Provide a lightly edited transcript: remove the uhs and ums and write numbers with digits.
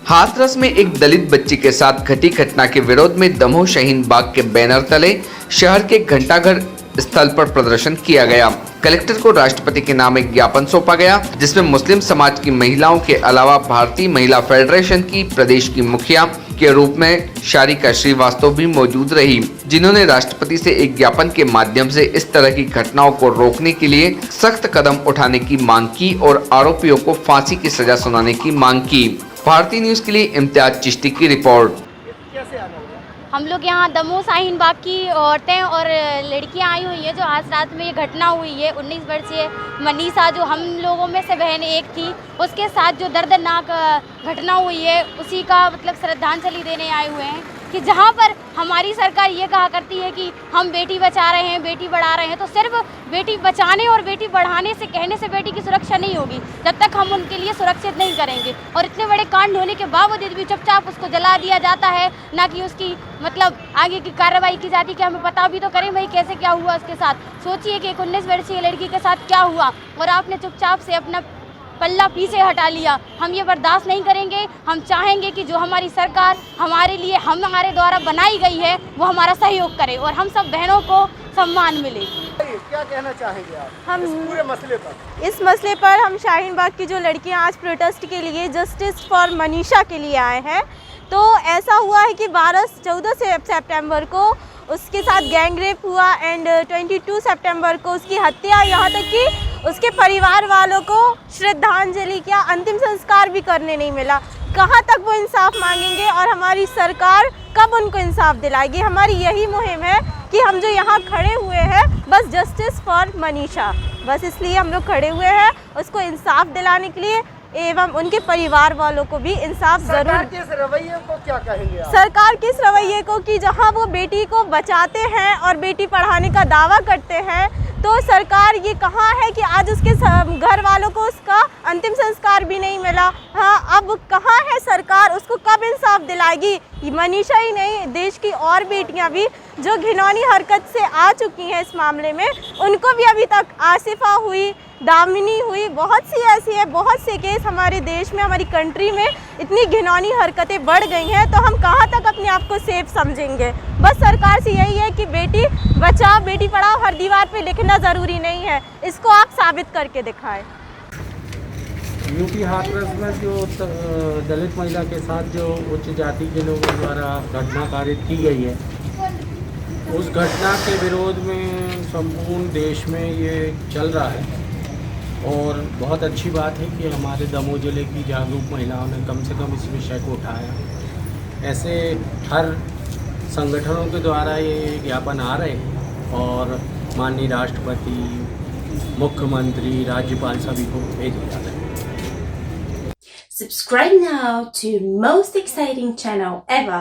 हाथरस में एक दलित बच्ची के साथ घटी घटना के विरोध में दमोह शाहीन बाग के बैनर तले शहर के घंटाघर स्थल पर प्रदर्शन किया गया। कलेक्टर को राष्ट्रपति के नाम एक ज्ञापन सौंपा गया, जिसमें मुस्लिम समाज की महिलाओं के अलावा भारतीय महिला फेडरेशन की प्रदेश की मुखिया के रूप में शारिका श्रीवास्तव भी मौजूद रही, जिन्होंने राष्ट्रपति से एक ज्ञापन के माध्यम से इस तरह की घटनाओं को रोकने के लिए सख्त कदम उठाने की मांग की और आरोपियों को फांसी की सजा सुनाने की मांग की। भारतीय न्यूज के लिए इम्तियाज चिश्ती की रिपोर्ट। हम लोग यहाँ दमोह शाहीन बाग की औरतें और लड़कियाँ आई हुई हैं जो आज रात में ये घटना हुई है। 19 वर्षीय मनीषा जो हम लोगों में से बहन एक थी, उसके साथ जो दर्दनाक घटना हुई है उसी का मतलब श्रद्धांजलि देने आए हुए हैं कि जहाँ पर हमारी सरकार ये कहा करती है कि हम बेटी बचा रहे हैं, बेटी बढ़ा रहे हैं, तो सिर्फ बेटी बचाने और बेटी बढ़ाने से कहने से बेटी की सुरक्षा नहीं होगी जब तक हम उनके लिए सुरक्षित नहीं करेंगे। और इतने बड़े कांड होने के बावजूद भी चुपचाप उसको जला दिया जाता है, ना कि उसकी मतलब आगे की कार्रवाई की जाती कि हमें पता भी तो करें भाई कैसे क्या हुआ उसके साथ। सोचिए कि एक 19 वर्षीय लड़की के साथ क्या हुआ और आपने चुपचाप से अपना पल्ला पीछे हटा लिया। हम ये बर्दाश्त नहीं करेंगे। हम चाहेंगे कि जो हमारी सरकार हमारे लिए हमारे द्वारा बनाई गई है वो हमारा सहयोग करे और हम सब बहनों को सम्मान मिले। क्या कहना चाहेंगे आप हम इस पूरे मसले पर? इस मसले पर हम शाहीन बाग की जो लड़कियां आज प्रोटेस्ट के लिए जस्टिस फॉर मनीषा के लिए आए हैं, तो ऐसा हुआ है कि 14 सितंबर को उसके साथ गैंग रेप हुआ एंड 22 सितंबर को उसकी हत्या, यहाँ तक कि उसके परिवार वालों को श्रद्धांजलि क्या अंतिम संस्कार भी करने नहीं मिला। कहाँ तक वो इंसाफ मांगेंगे और हमारी सरकार कब उनको इंसाफ दिलाएगी? हमारी यही मुहिम है कि हम जो यहाँ खड़े हुए हैं बस जस्टिस फॉर मनीषा, बस इसलिए हम लोग खड़े हुए हैं उसको इंसाफ दिलाने के लिए एवं उनके परिवार वालों को भी इंसाफ जरूर। सरकार के इस रवैये को क्या कहेंगे आप? सरकार के इस रवैये को कि जहां वो बेटी को बचाते हैं और बेटी पढ़ाने का दावा करते हैं, तो सरकार ये कहाँ है कि आज उसके घर वालों को उसका अंतिम संस्कार भी नहीं मिला। हाँ, अब कहाँ है सरकार? उसको कब इंसाफ दिलाएगी? मनीषा ही नहीं, देश की और बेटियां भी जो घिनौनी हरकत से आ चुकी हैं इस मामले में, उनको भी अभी तक आसिफा हुई, दामिनी हुई, बहुत सी ऐसी है, बहुत से केस हमारे देश में, हमारी कंट्री में इतनी घिनौनी हरकतें बढ़ गई हैं, तो हम कहाँ तक अपने आप को सेफ समझेंगे? बस सरकार से यही है कि बेटी बचाओ बेटी पढ़ाओ हर दीवार पे लिखना ज़रूरी नहीं है, इसको आप साबित करके दिखाएं। यूपी हाथरस में जो दलित महिला के साथ जो उच्च जाति के लोगों द्वारा घटना कारित की गई है, उस घटना के विरोध में संपूर्ण देश में ये चल रहा है और बहुत अच्छी बात है कि हमारे दमोह जिले की जागरूक महिलाओं ने कम से कम इस विषय को उठाया। ऐसे हर संगठनों के द्वारा ये ज्ञापन आ रहे हैं और माननीय राष्ट्रपति, मुख्यमंत्री, राज्यपाल सभी को भेजे जा रहे हैं। Subscribe now to most exciting channel ever.